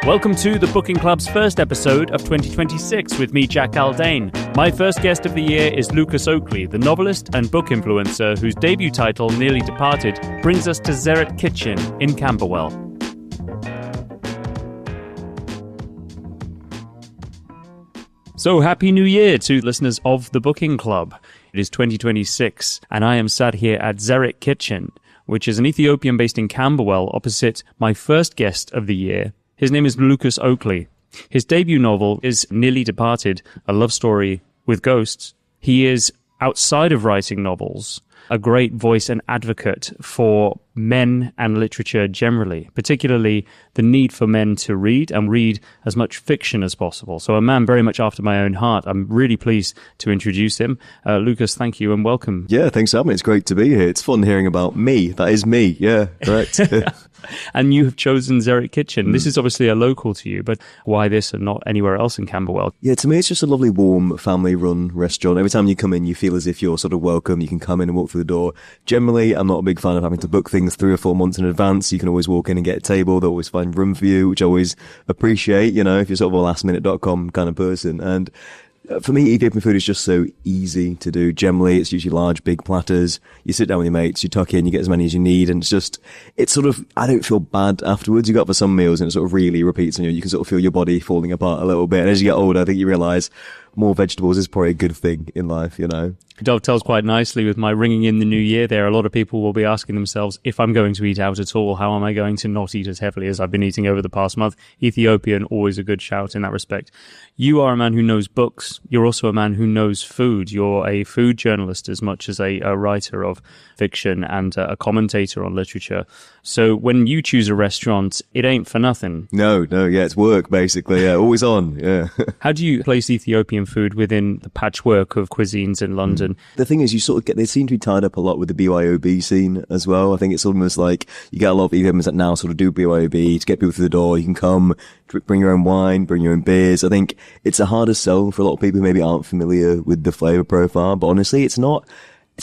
Welcome to the Booking Club's first episode of 2026 with me, Jack Aldane. My first guest of the year is Lucas Oakeley, the novelist and book influencer whose debut title, Nearly Departed, brings us to Zeret Kitchen in Camberwell. So happy New Year to listeners of the Booking Club. It is 2026 and I am sat here at Zeret Kitchen, which is an Ethiopian based in Camberwell opposite my first guest of the year. His name is Lucas Oakeley. His debut novel is Nearly Departed, a love story with ghosts. He is, outside of writing novels, a great voice and advocate for men and literature generally, particularly the need for men to read and read as much fiction as possible. So a man very much after my own heart. I'm really pleased to introduce him. Lucas, thank you and welcome. Yeah, thanks for having me. It's great to be here. It's fun hearing about me. That is me. Yeah, correct. And you have chosen Zeret Kitchen. This is obviously a local to you, but why this and not anywhere else in Camberwell? Yeah, to me, it's just a lovely, warm, family-run restaurant. Every time you come in, you feel as if you're sort of welcome. You can come in and walk through the door. Generally, I'm not a big fan of having to book things 3 or 4 months in advance. You can always walk in and get a table. They'll always find room for you, which I always appreciate, you know, if you're sort of a lastminute.com kind of person. And for me, Ethiopian food is just so easy to do. Generally, it's usually large, big platters. You sit down with your mates, you tuck in, you get as many as you need. And it's sort of, I don't feel bad afterwards. You go out for some meals and it sort of really repeats on you. You can sort of feel your body falling apart a little bit. And as you get older, I think you realize more vegetables is probably a good thing in life, you know. It dovetails quite nicely with my ringing in the new year there. A lot of people will be asking themselves, if I'm going to eat out at all, how am I going to not eat as heavily as I've been eating over the past month? Ethiopian, always a good shout in that respect. You are a man who knows books. You're also a man who knows food. You're a food journalist as much as a writer of fiction and a commentator on literature. So when you choose a restaurant, it ain't for nothing. No, yeah, it's work basically. Yeah, always on. Yeah. How do you place Ethiopian food within the patchwork of cuisines in London? The thing is, you sort of they seem to be tied up a lot with the BYOB scene as well. I think it's almost like you get a lot of Ethiopians that now sort of do BYOB to get people through the door. You can come, bring your own wine, bring your own beers. I think it's a harder sell for a lot of people who maybe aren't familiar with the flavor profile. But honestly, it's not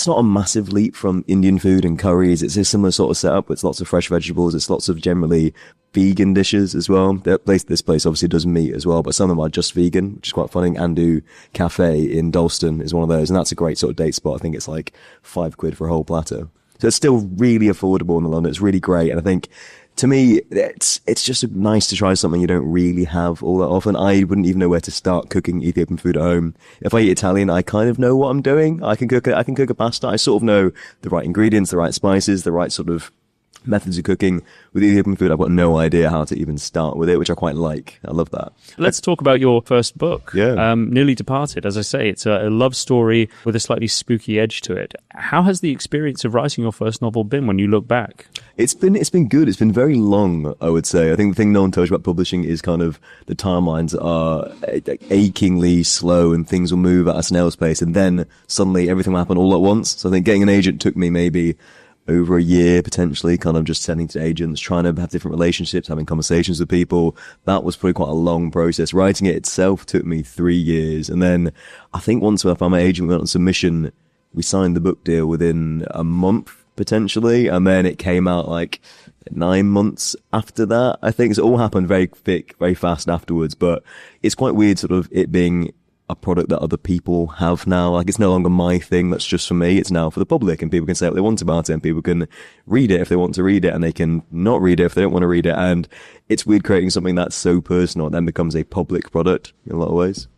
a massive leap from Indian food and curries. It's a similar sort of setup. It's lots of fresh vegetables. It's lots of generally vegan dishes as well. This place obviously does meat as well, but some of them are just vegan, which is quite funny. Andu Cafe in Dalston is one of those, and that's a great sort of date spot. I think it's like £5 for a whole platter. So it's still really affordable in London. It's really great. And I think, to me, it's just nice to try something you don't really have all that often. I wouldn't even know where to start cooking Ethiopian food at home. If I eat Italian, I kind of know what I'm doing. I can cook a pasta. I sort of know the right ingredients, the right spices, the right sort of methods of cooking. With Ethiopian food, I've got no idea how to even start with it, which I quite like. I love that. Let's talk about your first book. Yeah. Nearly Departed. As I say, it's a love story with a slightly spooky edge to it. How has the experience of writing your first novel been when you look back? It's been good. It's been very long, I would say. I think the thing no one tells you about publishing is kind of the timelines are achingly slow and things will move at a snail's pace, and then suddenly everything will happen all at once. So I think getting an agent took me maybe over a year, potentially, kind of just sending to agents, trying to have different relationships, having conversations with people. That was probably quite a long process. Writing it itself took me 3 years. And then I think once I found my agent, we went on submission, we signed the book deal within a month, potentially. And then it came out like 9 months after that. I think it all happened very quick, very fast afterwards. But it's quite weird sort of it being a product that other people have now. Like, it's no longer my thing that's just for me. It's now for the public, and people can say what they want about it, and people can read it if they want to read it, and they can not read it if they don't want to read it. And it's weird creating something that's so personal and then becomes a public product in a lot of ways.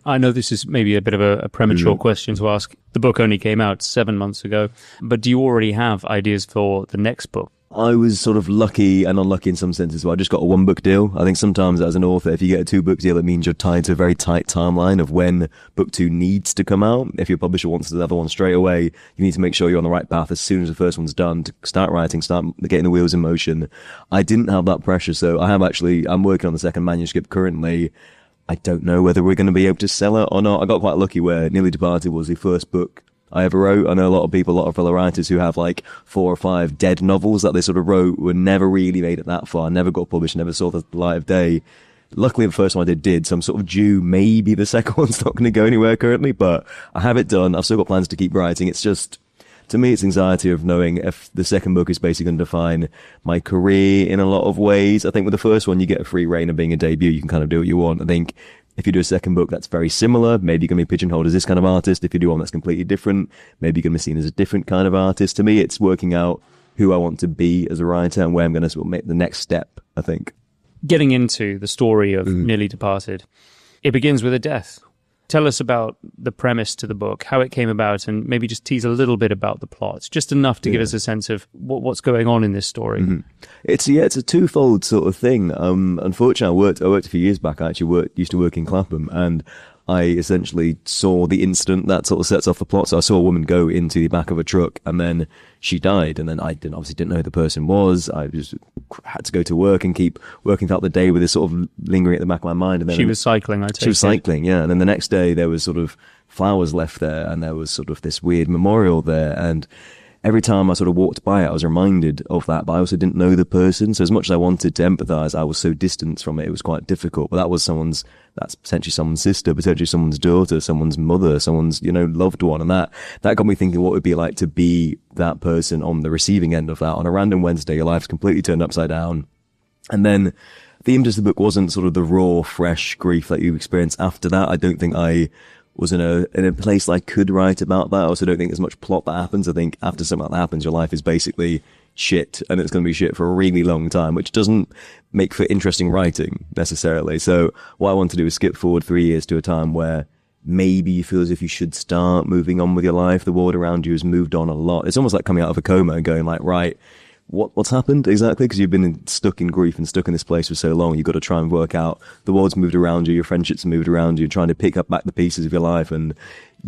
I know this is maybe a bit of a premature question to ask. The book only came out 7 months ago, but do you already have ideas for the next book? I was sort of lucky and unlucky in some senses. Well, I just got a 1-book deal. I think sometimes as an author, if you get a 2-book deal, it means you're tied to a very tight timeline of when book 2 needs to come out. If your publisher wants the other one straight away, you need to make sure you're on the right path as soon as the first one's done to start writing, start getting the wheels in motion. I didn't have that pressure, so I'm working on the second manuscript currently. I don't know whether we're going to be able to sell it or not. I got quite lucky where Nearly Departed was the first book I ever wrote. I know a lot of people, a lot of fellow writers who have like 4 or 5 dead novels that they sort of wrote were never really made it that far, never got published, never saw the light of day. Luckily, the first one I did, so I'm sort of due. Maybe the second one's not going to go anywhere currently, but I have it done. I've still got plans to keep writing. It's just to me, it's anxiety of knowing if the second book is basically going to define my career in a lot of ways. I think with the first one, you get a free reign of being a debut. You can kind of do what you want. I think if you do a second book that's very similar, maybe you're going to be pigeonholed as this kind of artist. If you do one that's completely different, maybe you're going to be seen as a different kind of artist. To me, it's working out who I want to be as a writer and where I'm going to sort of make the next step, I think. Getting into the story of Nearly Departed, it begins with a death. Tell us about the premise to the book, how it came about, and maybe just tease a little bit about the plot, just enough to give us a sense of what's going on in this story. It's a twofold sort of thing. Unfortunately, I worked a few years back. I actually used to work in Clapham, and I essentially saw the incident that sort of sets off the plot. So I saw a woman go into the back of a truck and then she died. And then I obviously didn't know who the person was. I just had to go to work and keep working throughout the day with this sort of lingering at the back of my mind. And then she was cycling, She was cycling, yeah. And then the next day there was sort of flowers left there and there was sort of this weird memorial there. And every time I sort of walked by it, I was reminded of that, but I also didn't know the person. So as much as I wanted to empathize, I was so distant from it. It was quite difficult. But that's potentially someone's sister, potentially someone's daughter, someone's mother, someone's, loved one. And that got me thinking what it would be like to be that person on the receiving end of that. On a random Wednesday, your life's completely turned upside down. And then the impetus of the book wasn't sort of the raw, fresh grief that you experience after that. I don't think I was in a place I could write about that. I also don't think there's much plot that happens. I think after something like that happens, your life is basically shit, and it's going to be shit for a really long time, which doesn't make for interesting writing necessarily. So what I want to do is skip forward 3 years to a time where maybe you feel as if you should start moving on with your life. The world around you has moved on a lot. It's almost like coming out of a coma and going like, right, what's happened exactly? Because you've been stuck in grief and stuck in this place for so long. You've got to try and work out the world's moved around you, your friendships moved around you, trying to pick up back the pieces of your life and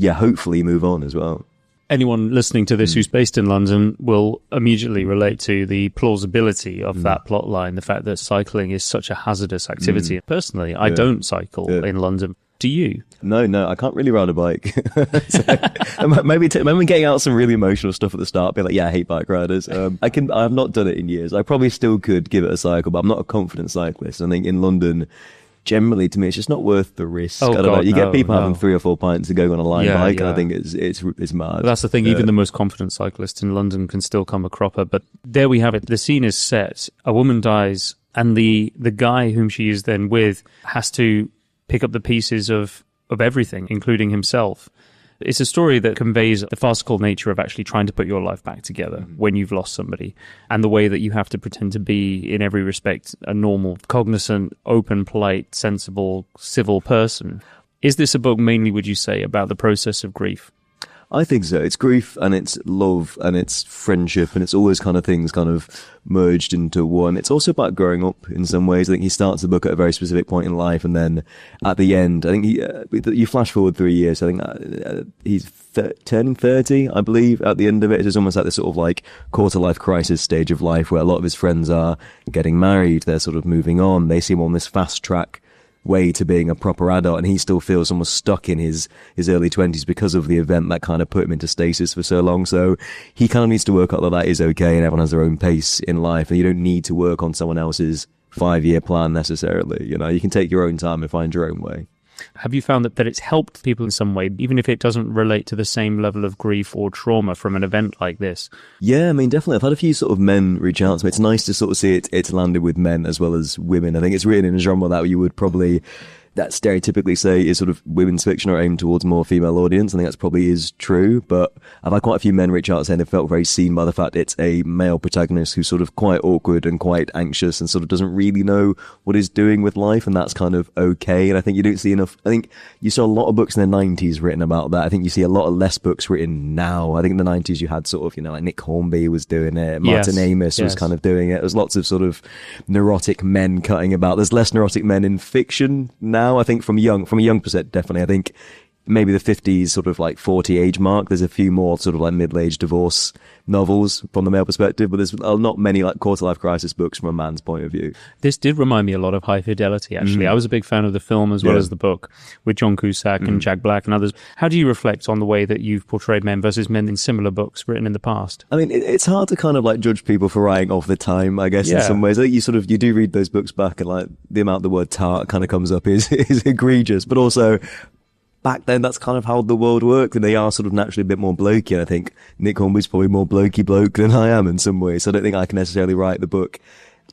hopefully move on as well. Anyone listening to this who's based in London will immediately relate to the plausibility of that plot line, the fact that cycling is such a hazardous activity. Personally, I don't cycle in London. Do you? No, I can't really ride a bike. So, maybe getting out some really emotional stuff at the start, be like, I hate bike riders. I've not done it in years. I probably still could give it a cycle, but I'm not a confident cyclist. I think in London, generally, to me, it's just not worth the risk. I don't know. You get people having 3 or 4 pints and going on a line bike, and I think it's mad. But that's the thing. Even the most confident cyclist in London can still come a cropper. But there we have it. The scene is set. A woman dies, and the guy whom she is then with has to pick up the pieces of everything, including himself. It's a story that conveys the farcical nature of actually trying to put your life back together when you've lost somebody, and the way that you have to pretend to be, in every respect, a normal, cognizant, open, polite, sensible, civil person. Is this a book mainly, would you say, about the process of grief? I think so. It's grief and it's love and it's friendship and it's all those kind of things kind of merged into one. It's also about growing up in some ways. I think he starts the book at a very specific point in life, and then at the end, I think you flash forward 3 years. I think he's turning 30, I believe, at the end of it. It's almost like this sort of like quarter-life crisis stage of life where a lot of his friends are getting married. They're sort of moving on. They seem on this fast track way to being a proper adult, and he still feels almost stuck in his early 20s because of the event that kind of put him into stasis for so long. So he kind of needs to work out that is okay, and everyone has their own pace in life, and you don't need to work on someone else's 5-year plan necessarily. You can take your own time and find your own way. Have you found that it's helped people in some way, even if it doesn't relate to the same level of grief or trauma from an event like this? Yeah, I mean, definitely. I've had a few sort of men reach out to me. It's nice to sort of see it's landed with men as well as women. I think it's written in a genre that you would probably, that stereotypically say is sort of women's fiction or aimed towards more female audience. I think that's probably is true, but I've had quite a few men reach out saying they felt very seen by the fact it's a male protagonist who's sort of quite awkward and quite anxious and sort of doesn't really know what he's doing with life, and that's kind of okay. And I think you don't see enough. I think you saw a lot of books in the 90s written about that. I think you see a lot of less books written now. I think in the 90s you had sort of, like Nick Hornby was doing it, Martin Amis was kind of doing it. There's lots of sort of neurotic men cutting about. There's less neurotic men in fiction now, I think, from a young perspective, definitely. I think maybe the 50s, sort of like 40 age mark, there's a few more sort of like middle-aged divorce novels from the male perspective, but there's not many like quarter-life crisis books from a man's point of view. This did remind me a lot of High Fidelity, actually. I was a big fan of the film as well as the book, with John Cusack and Jack Black and others. How do you reflect on the way that you've portrayed men versus men in similar books written in the past? I mean, it's hard to kind of like judge people for writing off the time, I guess, in some ways. I think you do read those books back and like the amount the word tart kind of comes up is egregious, but also back then that's kind of how the world worked, and they are sort of naturally a bit more blokey. And I think Nick Hornby's probably more blokey bloke than I am in some ways. So I don't think I can necessarily write the book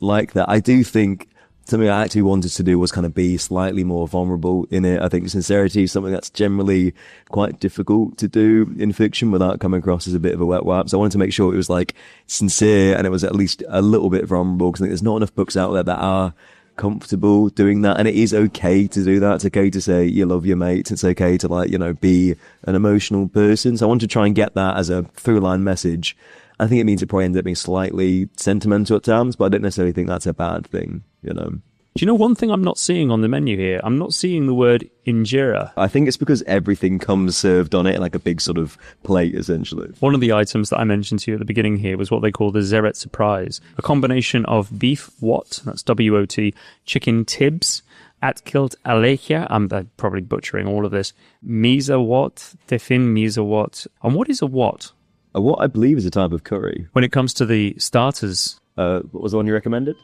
like that. I do think something I actually wanted to do was kind of be slightly more vulnerable in it. I think sincerity is something that's generally quite difficult to do in fiction without coming across as a bit of a wet wipe. So I wanted to make sure it was like sincere and it was at least a little bit vulnerable, because I think there's not enough books out there that are comfortable doing that. And it is okay to do that. It's okay to say you love your mates. It's okay to, like, you know, be an emotional person. So I want to try and get that as a through line message. I think it means it probably ends up being slightly sentimental at times, but I don't necessarily think that's a bad thing, you know. Do you know one thing I'm not seeing on the menu here? I'm not seeing the word injera. I think it's because everything comes served on it in like a big sort of plate, essentially. One of the items that I mentioned to you at the beginning here was what they call the Zeret surprise. A combination of beef wat, that's W-O-T, chicken tibs, atkilt alekia, I'm probably butchering all of this, misa wat, tefin misa wat. And what is a wat? A wat, I believe, is a type of curry. When it comes to the starters... what was the one you recommended?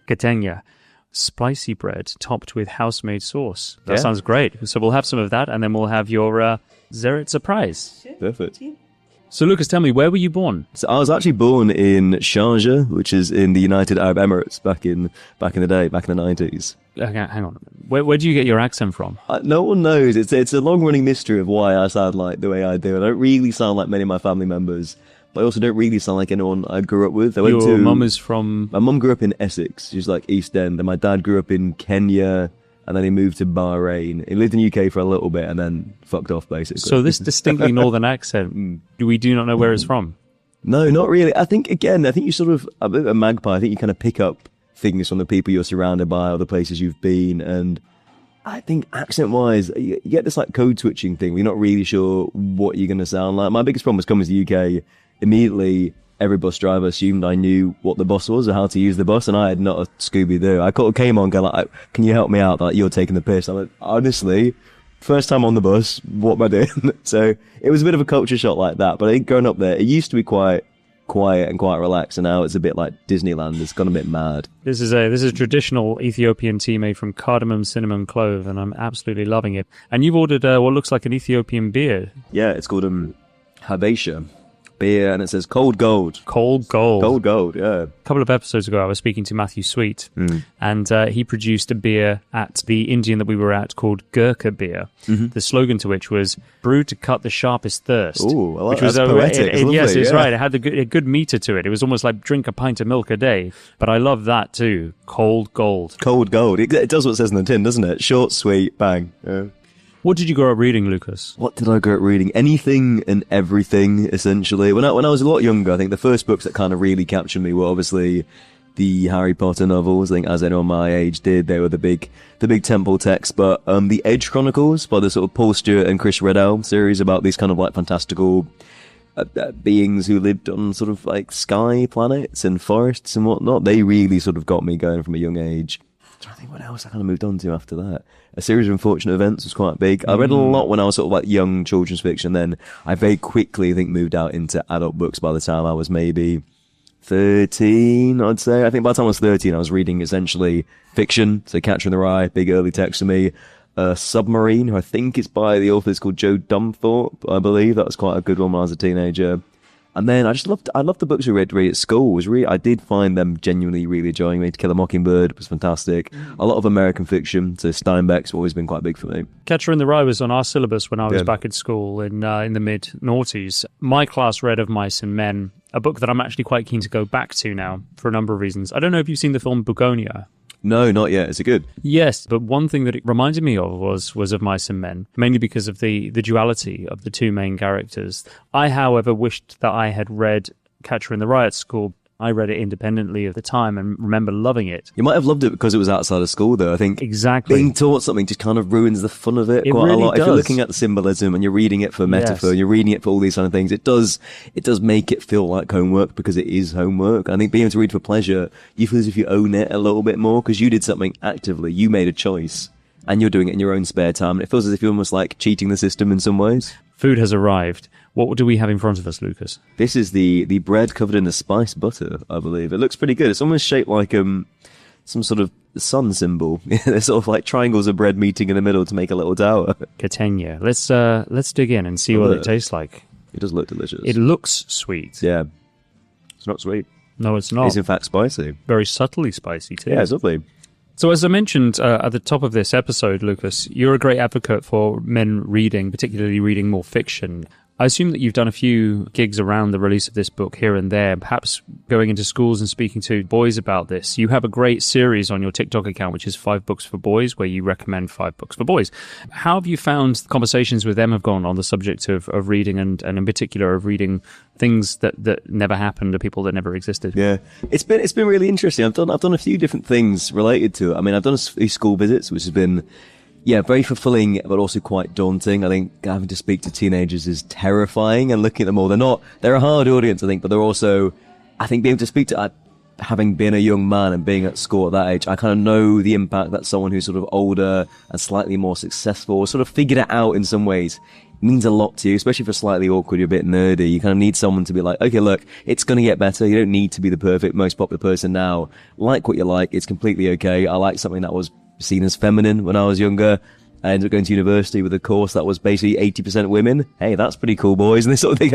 Katenya. Spicy bread topped with house-made sauce. That sounds great. So we'll have some of that, and then we'll have your Zeret surprise. Perfect. So, Lucas, tell me, where were you born? So I was actually born in Sharjah, which is in the United Arab Emirates, back in the day, back in the 90s. Hang on. Where do you get your accent from? No one knows. It's a long-running mystery of why I sound like the way I do. I don't really sound like many of my family members, but I also don't really sound like anyone I grew up with. Your mum is from... My mum grew up in Essex. She's like East End. And my dad grew up in Kenya, and then he moved to Bahrain. He lived in the UK for a little bit and then fucked off, basically. So this distinctly northern accent, we do not know where it's from? No, not really. I think you sort of, a bit of a magpie, I think you kind of pick up things from the people you're surrounded by or the places you've been. And I think accent-wise, you get this like code switching thing where you're not really sure what you're going to sound like. My biggest problem was coming to the UK. Immediately, every bus driver assumed I knew what the bus was or how to use the bus, and I had not a Scooby-Doo. I came on going like, can you help me out? Like, you're taking the piss. I'm like, honestly, first time on the bus, what am I doing? So it was a bit of a culture shock like that. But I think growing up there, it used to be quite quiet and quite relaxed, and now it's a bit like Disneyland. It's gone a bit mad. This is traditional Ethiopian tea made from cardamom, cinnamon, clove, and I'm absolutely loving it. And you've ordered what looks like an Ethiopian beer. Yeah, it's called Habesha beer, and it says cold gold. Cold gold, yeah. A couple of episodes ago, I was speaking to Matthew Sweet, and he produced a beer at the Indian that we were at called Gurkha beer. Mm-hmm. The slogan to which was "Brewed to cut the sharpest thirst." Ooh, well, which that's was poetic. Yes, it's right. It had a good meter to it. It was almost like drink a pint of milk a day. But I love that too. Cold gold. Cold gold. It does what it says in the tin, doesn't it? Short, sweet, bang. Yeah. What did you grow up reading, Lucas? What did I grow up reading? Anything and everything, essentially. When I was a lot younger, I think the first books that kind of really captured me were obviously the Harry Potter novels. I think as anyone my age did, they were the big temple texts. But the Edge Chronicles by the sort of Paul Stewart and Chris Riddell series about these kind of like fantastical beings who lived on sort of like sky planets and forests and whatnot. They really sort of got me going from a young age. I'm trying to think what else I kind of moved on to after that. A Series of Unfortunate Events was quite big. I read a lot when I was sort of like young children's fiction. Then I very quickly, I think, moved out into adult books by the time I was maybe 13, I'd say. I think by the time I was 13, I was reading essentially fiction. So Catcher in the Rye, big early text for me. Submarine, who I think it's by the author, it's called Joe Dumthorpe, I believe. That was quite a good one when I was a teenager. And then I loved the books we read at school. I did find them genuinely really enjoying me. To Kill a Mockingbird was fantastic. A lot of American fiction, so Steinbeck's always been quite big for me. Catcher in the Rye was on our syllabus when I was back at school in the mid-noughties. My class read Of Mice and Men, a book that I'm actually quite keen to go back to now for a number of reasons. I don't know if you've seen the film Bugonia. No, not yet. Is it good? Yes, but one thing that it reminded me of was Of Mice and Men, mainly because of the duality of the two main characters. I, however, wished that I had read Catcher in the Rye at school. I read it independently at the time and remember loving it. You might have loved it because it was outside of school, though. I think exactly being taught something just kind of ruins the fun of it quite really a lot. does. If you're looking at the symbolism and you're reading it for metaphor, you're reading it for all these kind of things, it does make it feel like homework because it is homework. I think being able to read for pleasure, you feel as if you own it a little bit more because you did something actively. You made a choice and you're doing it in your own spare time. And it feels as if you're almost like cheating the system in some ways. Food has arrived. What do we have in front of us, Lucas? This is the bread covered in the spiced butter, I believe. It looks pretty good. It's almost shaped like some sort of sun symbol. They're sort of like triangles of bread meeting in the middle to make a little tower. Catania. Let's dig in and see what it tastes like. It does look delicious. It looks sweet. Yeah. It's not sweet. No, it's not. It's in fact spicy. Very subtly spicy too. Yeah, it's lovely. So as I mentioned at the top of this episode, Lucas, you're a great advocate for men reading, particularly reading more fiction. I assume that you've done a few gigs around the release of this book here and there, perhaps going into schools and speaking to boys about this. You have a great series on your TikTok account, which is 5 Books for Boys, where you recommend 5 books for boys. How have you found the conversations with them have gone on the subject of reading and in particular of reading things that never happened to people that never existed? Yeah, it's been really interesting. I've done a few different things related to it. I mean, I've done a few school visits, which has been very fulfilling, but also quite daunting. I think having to speak to teenagers is terrifying, and looking at them all, they're a hard audience, I think, but they're also, I think being able to speak to, having been a young man and being at school at that age, I kind of know the impact that someone who's sort of older and slightly more successful, or sort of figured it out in some ways, means a lot to you, especially if you're slightly awkward, you're a bit nerdy. You kind of need someone to be like, okay, look, it's going to get better. You don't need to be the perfect, most popular person now. Like what you like. It's completely okay. I like something that was seen as feminine when I was younger. I ended up going to university with a course that was basically 80% women. Hey, that's pretty cool, boys. And this sort of thing,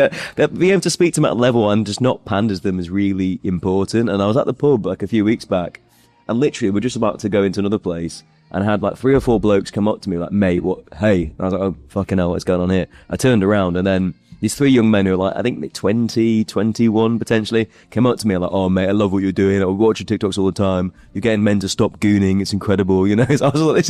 being able to speak to them at a level and just not pander to them is really important. And I was at the pub like a few weeks back, and literally we're just about to go into another place, and I had like 3 or 4 blokes come up to me like, mate, what, hey. And I was like, oh, fucking hell, what's going on here? I turned around, and then these 3 young men who were like, I think 20, 21 potentially, came up to me and like, oh mate, I love what you're doing. I watch your TikToks all the time. You're getting men to stop gooning. It's incredible, you know? So I was like,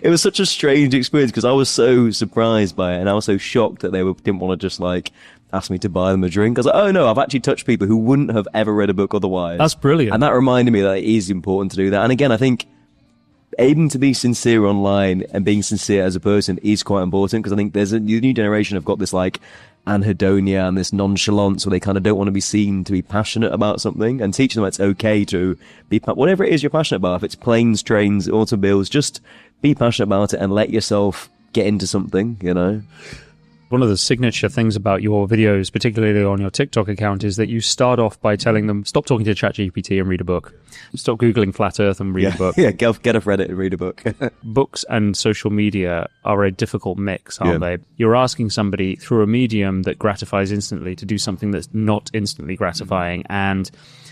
it was such a strange experience, because I was so surprised by it, and I was so shocked that they didn't want to just like ask me to buy them a drink. I was like, oh no, I've actually touched people who wouldn't have ever read a book otherwise. That's brilliant. And that reminded me that it is important to do that. And again, I think aiming to be sincere online and being sincere as a person is quite important, because I think there's the new generation have got this like anhedonia and this nonchalance where they kind of don't want to be seen to be passionate about something, and teaching them it's okay to be whatever it is you're passionate about. If it's planes, trains, automobiles, just be passionate about it and let yourself get into something, you know. One of the signature things about your videos, particularly on your TikTok account, is that you start off by telling them, stop talking to ChatGPT and read a book. Stop Googling flat earth and read a book. Yeah, get off Reddit and read a book. Books and social media are a difficult mix, aren't they? You're asking somebody through a medium that gratifies instantly to do something that's not instantly gratifying. And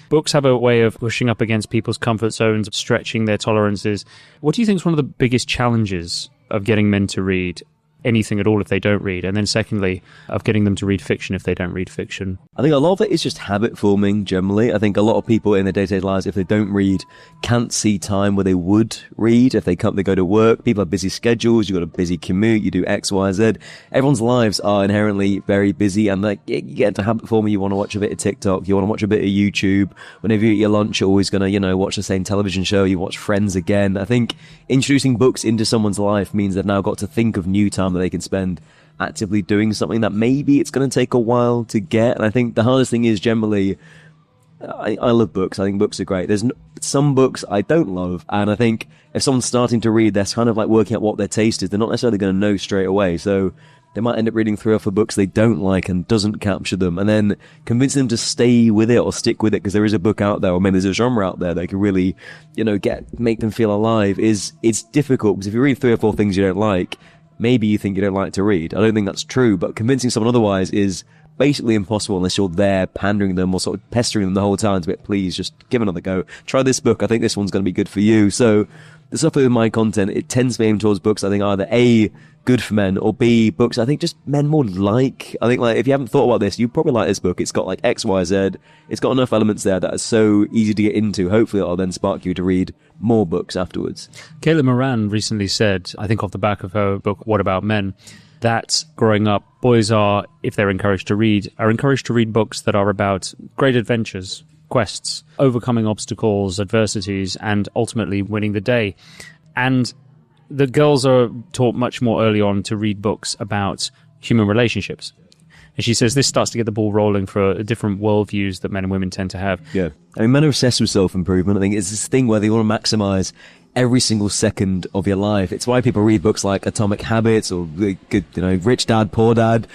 books have a way of pushing up against people's comfort zones, stretching their tolerances. What do you think is one of the biggest challenges of getting men to read anything at all if they don't read? And then secondly, of getting them to read fiction if they don't read fiction? I think a lot of it is just habit forming generally. I think a lot of people in their day-to-day lives, if they don't read, can't see time where they would read. If they go to work, people have busy schedules, you've got a busy commute, you do X, Y, Z. Everyone's lives are inherently very busy, and like you get into habit forming, you want to watch a bit of TikTok, you want to watch a bit of YouTube. Whenever you eat your lunch, you're always going to, watch the same television show, you watch Friends again. I think introducing books into someone's life means they've now got to think of new time that they can spend actively doing something that maybe it's going to take a while to get. And I think the hardest thing is generally, I love books. I think books are great. There's some books I don't love. And I think if someone's starting to read, they're kind of like working out what their taste is. They're not necessarily going to know straight away. So they might end up reading 3 or 4 books they don't like and doesn't capture them, and then convincing them to stay with it or stick with it because there is a book out there, or maybe there's a genre out there that can really, make them feel alive. It's difficult, because if you read 3 or 4 things you don't like, maybe you think you don't like to read. I don't think that's true, but convincing someone otherwise is basically impossible unless you're there pandering them or sort of pestering them the whole time to be, please just give another go. Try this book. I think this one's going to be good for you. So the stuff with my content, it tends to be aimed towards books I think either A, good for men, or B, books I think just men more like. I think like if you haven't thought about this, you probably like this book. It's got like X, Y, Z. It's got enough elements there that are so easy to get into. Hopefully it'll then spark you to read more books afterwards. Kayla Moran recently said, I think off the back of her book, What About Men, that growing up, boys are, if they're encouraged to read, are encouraged to read books that are about great adventures, quests, overcoming obstacles, adversities, and ultimately winning the day. And the girls are taught much more early on to read books about human relationships. And she says this starts to get the ball rolling for different worldviews that men and women tend to have. Yeah. I mean, men are obsessed with self-improvement. I think it's this thing where they want to maximize every single second of your life. It's why people read books like Atomic Habits or Rich Dad, Poor Dad.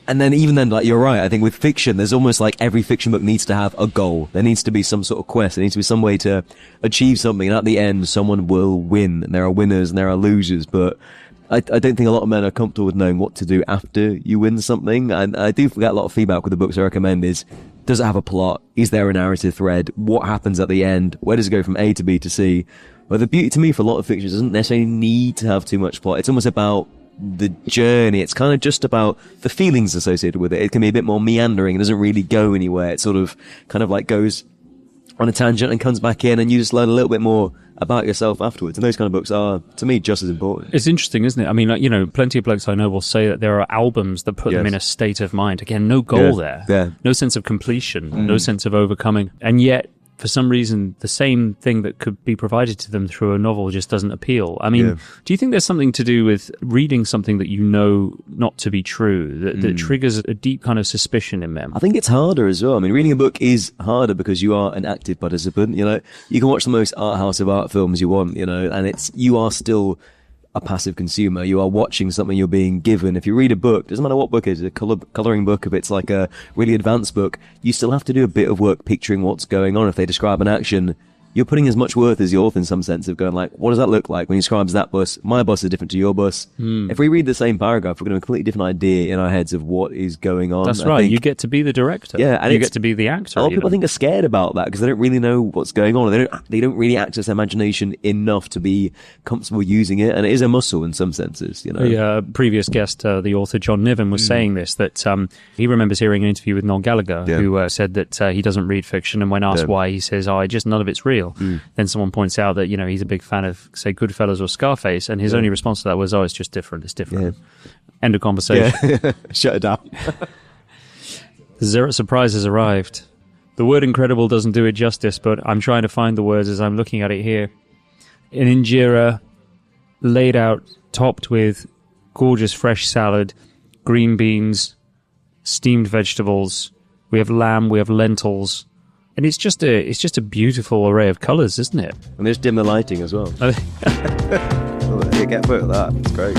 And then even then, like, you're right. I think with fiction, there's almost like every fiction book needs to have a goal. There needs to be some sort of quest. There needs to be some way to achieve something. And at the end, someone will win. And there are winners and there are losers. But I don't think a lot of men are comfortable with knowing what to do after you win something. And I do get a lot of feedback with the books I recommend is, does it have a plot? Is there a narrative thread? What happens at the end? Where does it go from A to B to C? Well, the beauty to me for a lot of fiction doesn't necessarily need to have too much plot. It's almost about the journey. It's kind of just about the feelings associated with it. It can be a bit more meandering. It doesn't really go anywhere. It sort of kind of like goes on a tangent and comes back in, and you just learn a little bit more about yourself afterwards. And those kind of books are, to me, just as important. It's interesting, isn't it? I mean, like, you know, plenty of blokes I know will say that there are albums that put them in a state of mind. Again, no goal there. Yeah. No sense of completion, no sense of overcoming. And yet, for some reason, the same thing that could be provided to them through a novel just doesn't appeal. I mean, do you think there's something to do with reading something that you know not to be true, that triggers a deep kind of suspicion in them? I think it's harder as well. I mean, reading a book is harder because you are an active participant, you know. You can watch the most art house of art films you want, you know, and you are still a passive consumer. You are watching something you're being given. If you read a book, doesn't matter what book it is, a coloring book, if it's like a really advanced book, you still have to do a bit of work picturing what's going on. If they describe an action, you're putting as much worth as the author in some sense of going like, what does that look like when he describes that bus? My bus is different to your bus. If we read the same paragraph, we're going to have a completely different idea in our heads of what is going on. That's right. You get to be the director. Yeah, and you get to be the actor. A lot of people, I think, are scared about that because they don't really know what's going on. They don't really access their imagination enough to be comfortable using it, and it is a muscle in some senses, you know. The previous guest, the author John Niven, was saying this, that he remembers hearing an interview with Noel Gallagher, who said that he doesn't read fiction, and when asked why, he says, none of it's real. Then someone points out that, you know, he's a big fan of, say, Goodfellas or Scarface, and his only response to that was, it's just different. It's different. End of conversation. Yeah. Shut it down. The Zeret surprise has arrived. The word incredible doesn't do it justice, but I'm trying to find the words as I'm looking at it here. An injera laid out, topped with gorgeous fresh salad, green beans, steamed vegetables. We have lamb, we have lentils. And it's just a beautiful array of colours, isn't it? And there's dim the lighting as well. You get a photo of that. It's great.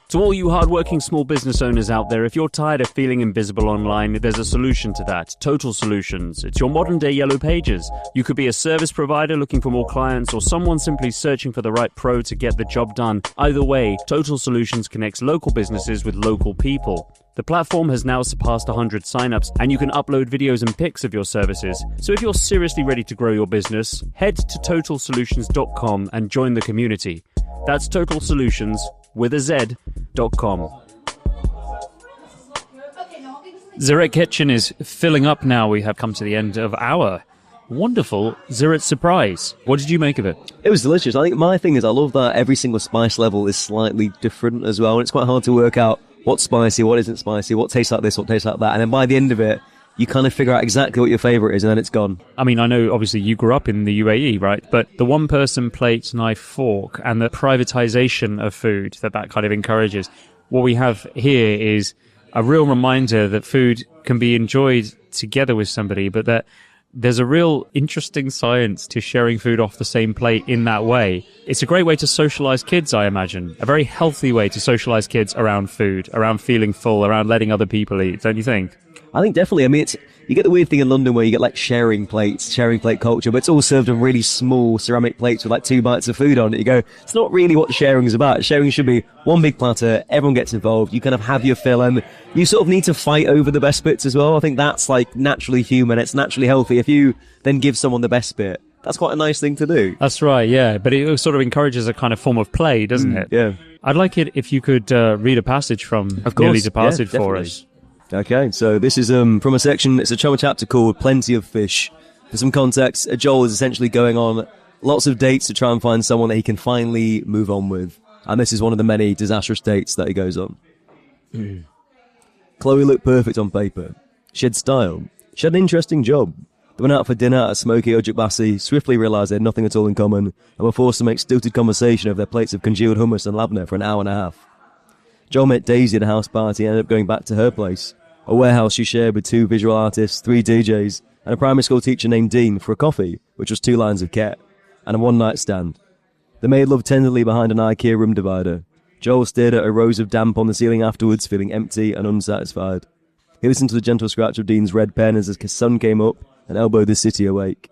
To all you hardworking small business owners out there, if you're tired of feeling invisible online, there's a solution to that. Total Solutions. It's your modern-day Yellow Pages. You could be a service provider looking for more clients or someone simply searching for the right pro to get the job done. Either way, Total Solutions connects local businesses with local people. The platform has now surpassed 100 signups, and you can upload videos and pics of your services. So if you're seriously ready to grow your business, head to TotalSolutions.com and join the community. That's Total Solutions with a Z.com. Zeret Kitchen is filling up now. We have come to the end of our wonderful Zeret surprise. What did you make of it? It was delicious. I think my thing is I love that every single spice level is slightly different as well. And it's quite hard to work out what's spicy, what isn't spicy, what tastes like this, what tastes like that. And then by the end of it, you kind of figure out exactly what your favourite is, and then it's gone. I mean, I know, obviously, you grew up in the UAE, right? But the one-person plate, knife, fork, and the privatisation of food that kind of encourages, what we have here is a real reminder that food can be enjoyed together with somebody, but that there's a real interesting science to sharing food off the same plate in that way. It's a great way to socialise kids, I imagine. A very healthy way to socialise kids around food, around feeling full, around letting other people eat, don't you think? I think definitely. I mean, you get the weird thing in London where you get like sharing plate culture, but it's all served on really small ceramic plates with like 2 bites of food on it. You go, it's not really what sharing is about. Sharing should be one big platter, everyone gets involved, you kind of have your fill, and you sort of need to fight over the best bits as well. I think that's like naturally human, it's naturally healthy. If you then give someone the best bit, that's quite a nice thing to do. That's right, yeah. But it sort of encourages a kind of form of play, doesn't it? Yeah. I'd like it if you could read a passage from Nearly Departed for us. Okay, so this is from a section, it's a chapter called Plenty of Fish. For some context, Joel is essentially going on lots of dates to try and find someone that he can finally move on with. And this is one of the many disastrous dates that he goes on. Chloe looked perfect on paper. She had style. She had an interesting job. They went out for dinner at a smoky Ojibwasi, swiftly realised they had nothing at all in common, and were forced to make stilted conversation over their plates of congealed hummus and labneh for an hour and a half. Joel met Daisy at a house party and ended up going back to her place, a warehouse she shared with 2 visual artists, 3 DJs, and a primary school teacher named Dean for a coffee, which was 2 lines of ket, and a one-night stand. They made love tenderly behind an IKEA room divider. Joel stared at a rose of damp on the ceiling afterwards, feeling empty and unsatisfied. He listened to the gentle scratch of Dean's red pen as his sun came up and elbowed the city awake.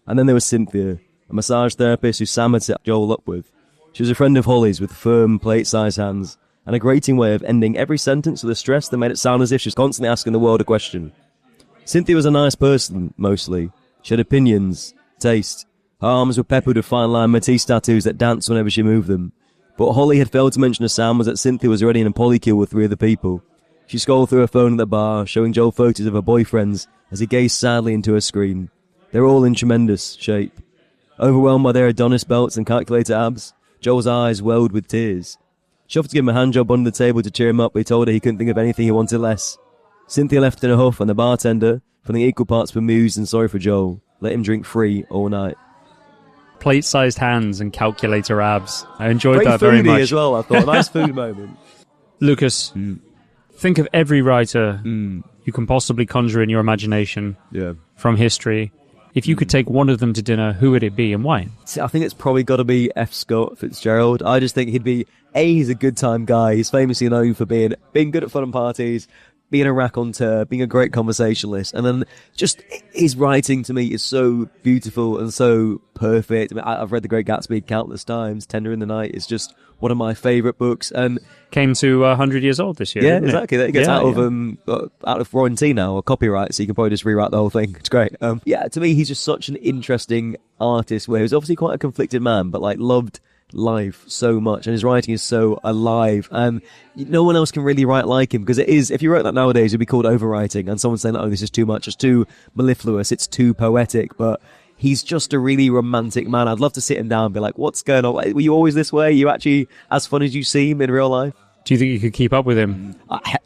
And then there was Cynthia, a massage therapist who Sam had set Joel up with. She was a friend of Holly's with firm, plate-sized hands, and a grating way of ending every sentence with a stress that made it sound as if she was constantly asking the world a question. Cynthia was a nice person, mostly. She had opinions, taste. Her arms were peppered with fine-line Matisse tattoos that danced whenever she moved them. But what Holly had failed to mention to Sam was that Cynthia was already in a polycule with 3 other people. She scrolled through her phone at the bar, showing Joel photos of her boyfriends as he gazed sadly into her screen. They were all in tremendous shape. Overwhelmed by their Adonis belts and calculator abs, Joel's eyes welled with tears. She offered to give him a handjob under the table to cheer him up, but he told her he couldn't think of anything he wanted less. Cynthia left in a huff, and the bartender, feeling equal parts bemused and sorry for Joel, let him drink free all night. Plate-sized hands and calculator abs. I enjoyed Great that very foodie much. as well, I thought. Nice food moment. Lucas, think of every writer you can possibly conjure in your imagination from history. If you could take one of them to dinner, who would it be and why? I think it's probably got to be F. Scott Fitzgerald. I just think he'd be, he's a good time guy. He's famously known for being good at fun parties, being a raconteur, being a great conversationalist. And then just his writing to me is so beautiful and so perfect. I mean, I've read The Great Gatsby countless times. Tender in the Night is just one of my favourite books. And came to 100 years old this year. Yeah, didn't exactly. It gets out of warranty now, or copyright, so you can probably just rewrite the whole thing. It's great. To me, he's just such an interesting artist where he was obviously quite a conflicted man, but loved life so much, and his writing is so alive, and no one else can really write like him, because it is, if you wrote that nowadays, it'd be called overwriting, and someone saying, oh, this is too much, it's too mellifluous, it's too poetic, but he's just a really romantic man. I'd love to sit him down and be like, what's going on? Were you always this way? Are you actually as fun as you seem in real life? Do you think you could keep up with him?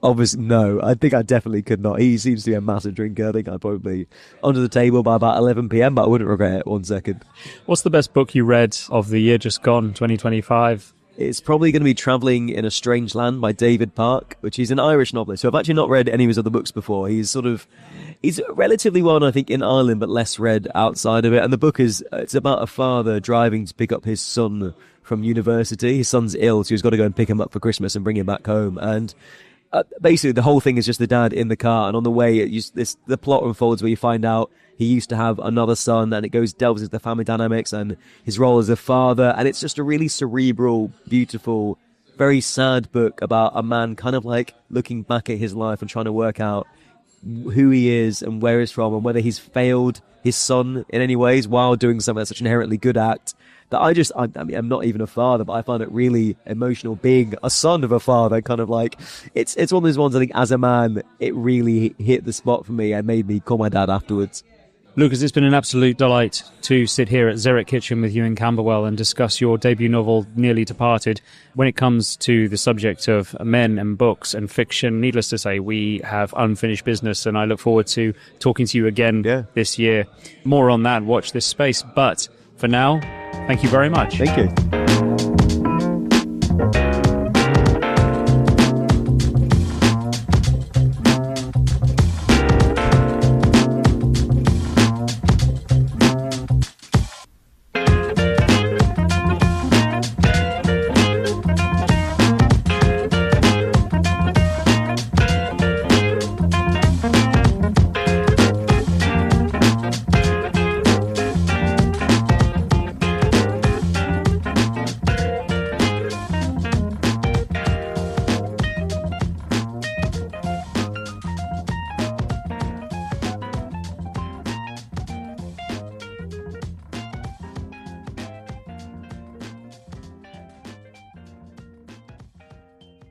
Obviously, no. I think I definitely could not. He seems to be a massive drinker. I think I'd probably be under the table by about 11 p.m, but I wouldn't regret it 1 second. What's the best book you read of the year just gone, 2025? It's probably going to be Travelling in a Strange Land by David Park, which is an Irish novelist. So I've actually not read any of his other books before. He's relatively well known, I think, in Ireland, but less read outside of it. And the book it's about a father driving to pick up his son from university. His son's ill, so he's got to go and pick him up for Christmas and bring him back home. And basically, the whole thing is just the dad in the car, and on the way, the plot unfolds where you find out he used to have another son, and it delves into the family dynamics and his role as a father. And it's just a really cerebral, beautiful, very sad book about a man kind of looking back at his life and trying to work out who he is and where he's from, and whether he's failed his son in any ways while doing something that's such an inherently good act. That I'm not even a father, but I find it really emotional being a son of a father. Kind of it's one of those ones, I think, as a man, it really hit the spot for me and made me call my dad afterwards. Lucas, it's been an absolute delight to sit here at Zeret Kitchen with you in Camberwell and discuss your debut novel, Nearly Departed. When it comes to the subject of men and books and fiction, needless to say, we have unfinished business, and I look forward to talking to you again this year. More on that, watch this space. But for now, thank you very much. Thank you.